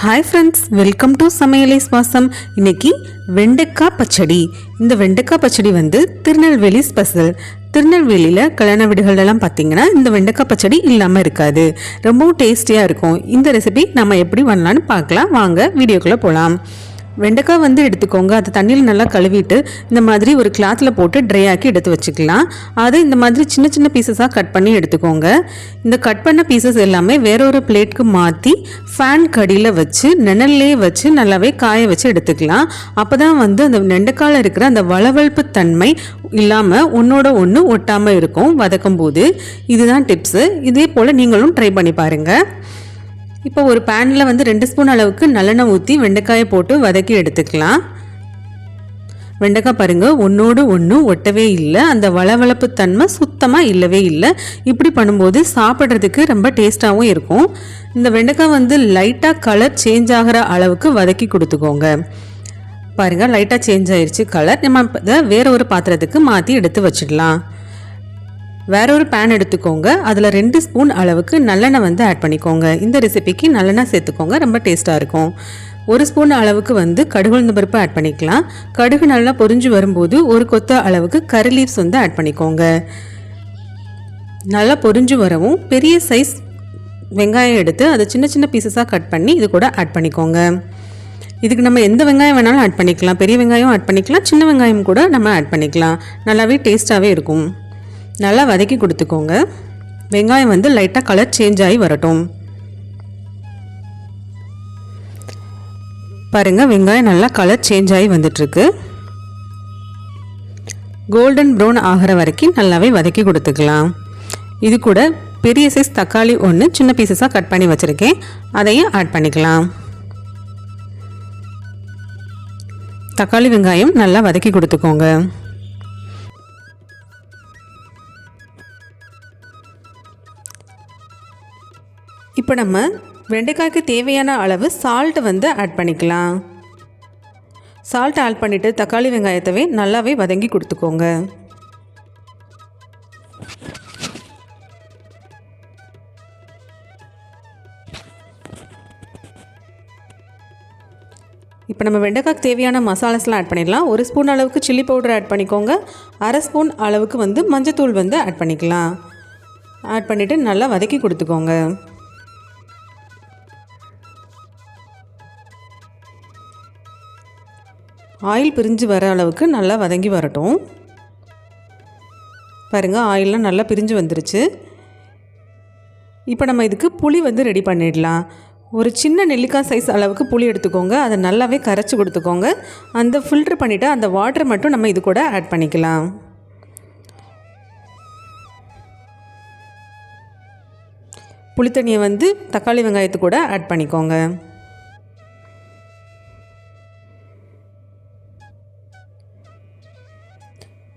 Hi friends, welcome to சமையலை சுவாசம். இன்னைக்கு வெண்டைக்காய் பச்சடி. இந்த வெண்டைக்காய் பச்சடி திருநெல்வேலி ஸ்பெஷல். திருநெல்வேலியில் கல்யாண வீடுகளெல்லாம் பார்த்தீங்கன்னா இந்த வெண்டைக்காய் பச்சடி இல்லாமல் இருக்காது. ரொம்பவும் டேஸ்டியாக இருக்கும். இந்த ரெசிபி நம்ம எப்படி பண்ணலான்னு பார்க்கலாம். வாங்க வீடியோக்குள்ளே போகலாம். வெண்டைக்காய் எடுத்துக்கோங்க. அது தண்ணியில் நல்லா கழுவிட்டு இந்த மாதிரி ஒரு கிளாத்தில் போட்டு ட்ரை ஆக்கி எடுத்து வச்சுக்கலாம். அதை இந்த மாதிரி சின்ன சின்ன பீசஸாக கட் பண்ணி எடுத்துக்கோங்க. இந்த கட் பண்ண பீசஸ் எல்லாமே வேற ஒரு பிளேட்க்கு மாற்றி ஃபேன் கடியில் வச்சு நிழல்லே வச்சு நல்லாவே காய வச்சு எடுத்துக்கலாம். அப்போ தான் அந்த வெண்டைக்காயில் இருக்கிற அந்த வளவளப்பு தன்மை இல்லாமல் ஒன்றோட ஒன்று ஒட்டாமல் இருக்கும் வதக்கும் போது. இதுதான் டிப்ஸு. இதே போல் நீங்களும் ட்ரை பண்ணி பாருங்கள். இப்போ ஒரு பேனில் 2 ஸ்பூன் அளவுக்கு நல்லெண்ணெய் ஊற்றி வெண்டைக்காயை போட்டு வதக்கி எடுத்துக்கலாம். வெண்டைக்காய் பாருங்கள், ஒன்றோடு ஒன்று ஒட்டவே இல்லை. அந்த வளவளப்பு தன்மை சுத்தமாக இல்லவே இல்லை. இப்படி பண்ணும்போது சாப்பிட்றதுக்கு ரொம்ப டேஸ்ட்டாகவும் இருக்கும். இந்த வெண்டைக்காய் லைட்டாக கலர் சேஞ்ச் ஆகிற அளவுக்கு வதக்கி கொடுத்துக்கோங்க. பாருங்கள், லைட்டாக சேஞ்ச் ஆயிடுச்சு கலர். நம்ம இதை வேற ஒரு பாத்திரத்துக்கு மாற்றி எடுத்து வச்சிடலாம். வேற ஒரு பேன் எடுத்துக்கோங்க. அதில் 2 ஸ்பூன் அளவுக்கு நல்லெண்ணெய் ஆட் பண்ணிக்கோங்க. இந்த ரெசிபிக்கு நல்லெண்ணெய் சேர்த்துக்கோங்க, ரொம்ப டேஸ்ட்டாக இருக்கும். 1 ஸ்பூன் அளவுக்கு கடுகு உளுந்து பருப்பு ஆட் பண்ணிக்கலாம். கடுகு நல்லா பொரிஞ்சு வரும்போது ஒரு கொத்த அளவுக்கு கரி லீவ்ஸ் ஆட் பண்ணிக்கோங்க. நல்லா பொரிஞ்சு வரவும் பெரிய சைஸ் வெங்காயம் எடுத்து அதை சின்ன சின்ன பீசஸாக கட் பண்ணி இது கூட ஆட் பண்ணிக்கோங்க. இதுக்கு நம்ம எந்த வெங்காயம் வேணாலும் ஆட் பண்ணிக்கலாம். பெரிய வெங்காயம் ஆட் பண்ணிக்கலாம், சின்ன வெங்காயம் கூட நம்ம ஆட் பண்ணிக்கலாம். நல்லாவே டேஸ்ட்டாகவே இருக்கும். நல்லா வதக்கி கொடுத்துக்கோங்க. வெங்காயம் லைட்டாக கலர் சேஞ்ச் ஆகி வரட்டும். பாருங்கள், வெங்காயம் நல்லா கலர் சேஞ்ச் ஆகி வந்துட்டுருக்கு. கோல்டன் ப்ரௌன் ஆகிற வரைக்கும் நல்லாவே வதக்கி கொடுத்துக்கலாம். இது கூட பெரிய சைஸ் தக்காளி ஒன்று சின்ன பீசஸாக கட் பண்ணி வச்சுருக்கேன், அதையும் ஆட் பண்ணிக்கலாம். தக்காளி வெங்காயம் நல்லா வதக்கி கொடுத்துக்கோங்க. இப்போ நம்ம வெண்டைக்காய்க்கு தேவையான அளவு சால்ட் ஆட் பண்ணிக்கலாம். சால்ட் ஆட் பண்ணிவிட்டு தக்காளி வெங்காயத்தவே நல்லாவே வதங்கி கொடுத்துக்கோங்க. இப்போ நம்ம வெண்டைக்காய்க்கு தேவையான மசாலாஸ்லாம் ஆட் பண்ணிடலாம். 1 ஸ்பூன் அளவுக்கு சில்லி பவுடர் ஆட் பண்ணிக்கோங்க. 1/2 ஸ்பூன் அளவுக்கு மஞ்சத்தூள் ஆட் பண்ணிக்கலாம். ஆட் பண்ணிவிட்டு நல்லா வதக்கி கொடுத்துக்கோங்க. ஆயில் பிரிஞ்சு வர அளவுக்கு நல்லா வதங்கி வரட்டும். பாருங்கள், ஆயிலெலாம் நல்லா பிரிஞ்சு வந்துருச்சு. இப்போ நம்ம இதுக்கு புளி ரெடி பண்ணிடலாம். ஒரு சின்ன நெல்லிக்காய் சைஸ் அளவுக்கு புளி எடுத்துக்கோங்க. அதை நல்லாவே கரைச்சி கொடுத்துக்கோங்க. அந்த ஃபில்ட்ரு பண்ணிவிட்டு அந்த வாட்டர் மட்டும் நம்ம இது கூட ஆட் பண்ணிக்கலாம். புளித்தண்ணியை தக்காளி வெங்காயத்து கூட ஆட் பண்ணிக்கோங்க.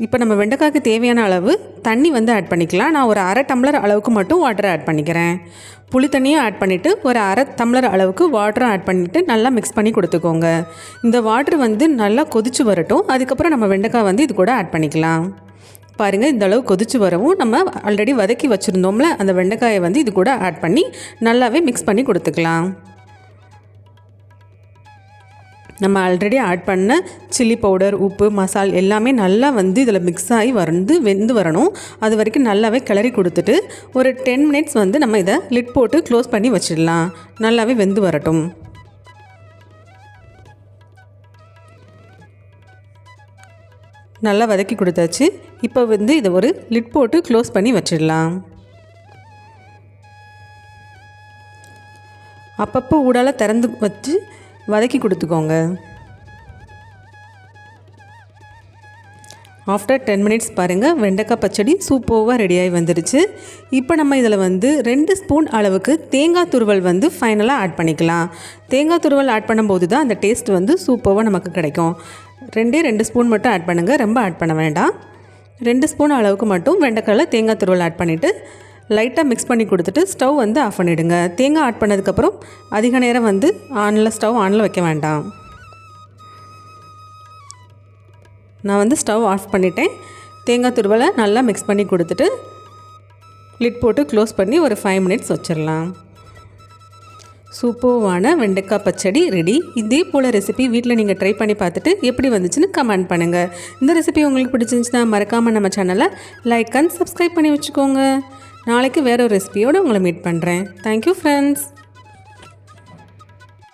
இப்போ நம்ம வெண்டைக்காய்க்கு தேவையான அளவு தண்ணி ஆட் பண்ணிக்கலாம். நான் ஒரு 1/2 டம்ளர் அளவுக்கு மட்டும் வாட்டரை ஆட் பண்ணிக்கிறேன். புளி தண்ணியும் ஆட் பண்ணிவிட்டு ஒரு 1/2 டம்ளர் அளவுக்கு வாட்டரும் ஆட் பண்ணிவிட்டு நல்லா மிக்ஸ் பண்ணி கொடுத்துக்கோங்க. இந்த வாட்டர் நல்லா கொதிச்சு வரட்டும். அதுக்கப்புறம் நம்ம வெண்டைக்காய் இது கூட ஆட் பண்ணிக்கலாம். பாருங்கள், இந்த அளவு கொதிச்சு வரவும் நம்ம ஆல்ரெடி வதக்கி வச்சுருந்தோம்ல அந்த வெண்டைக்காயை இது கூட ஆட் பண்ணி நல்லாவே மிக்ஸ் பண்ணி கொடுத்துக்கலாம். நம்ம ஆல்ரெடி ஆட் பண்ண சில்லி பவுடர், உப்பு, மசால் எல்லாமே நல்லா இதில் மிக்ஸ் ஆகி வெந்து வரணும். அது வரைக்கும் நல்லாவே கிளறி கொடுத்துட்டு ஒரு 10 மினிட்ஸ் நம்ம இதை லிட் போட்டு க்ளோஸ் பண்ணி வச்சிடலாம். நல்லாவே வெந்து வரட்டும். நல்லா வதக்கி கொடுத்தாச்சு. இப்போ இதை ஒரு லிட் போட்டு க்ளோஸ் பண்ணி வச்சிடலாம். அப்பப்போ ஊடால திறந்து வச்சு வதக்கி கொடுத்துக்கோங்க. ஆஃப்டர் 10 மினிட்ஸ் பாருங்கள், வெண்டைக்காய் பச்சடி சூப்பராக ரெடியாகி வந்துடுச்சு. இப்போ நம்ம இதில் 2 ஸ்பூன் அளவுக்கு தேங்காய் துருவல் ஃபைனலாக ஆட் பண்ணிக்கலாம். தேங்காய் துருவல் ஆட் பண்ணும்போது தான் அந்த டேஸ்ட் சூப்பராக நமக்கு கிடைக்கும். 2 ஸ்பூன் மட்டும் ஆட் பண்ணுங்கள், ரொம்ப ஆட் பண்ண வேண்டாம். 2 ஸ்பூன் அளவுக்கு மட்டும் வெண்டைக்காயில் தேங்காய் துருவல் ஆட் பண்ணிவிட்டு லைட்டாக மிக்ஸ் பண்ணி கொடுத்துட்டு ஸ்டவ் ஆஃப் பண்ணிவிடுங்க. தேங்காய் ஆட் பண்ணதுக்கப்புறம் அதிக நேரம் ஸ்டவ் ஆனில் வைக்க வேண்டாம். நான் ஸ்டவ் ஆஃப் பண்ணிட்டேன். தேங்காய் துருவலை நல்லா மிக்ஸ் பண்ணி கொடுத்துட்டு லிட் போட்டு க்ளோஸ் பண்ணி ஒரு 5 மினிட்ஸ் வச்சிடலாம். சூப்பர்வான வெண்டைக்காய் பச்சடி ரெடி. இதே போல் ரெசிபி வீட்டில் நீங்கள் ட்ரை பண்ணி பார்த்துட்டு எப்படி வந்துச்சுன்னு கமெண்ட் பண்ணுங்கள். இந்த ரெசிபி உங்களுக்கு பிடிச்சிருந்துச்சுன்னா மறக்காமல் நம்ம சேனலை லைக் அண்ட் சப்ஸ்கிரைப் பண்ணி வச்சுக்கோங்க. நாளைக்கு வேற ஒரு ரெசிபியோடு உங்களை மீட் பண்ணுறேன். Thank you friends.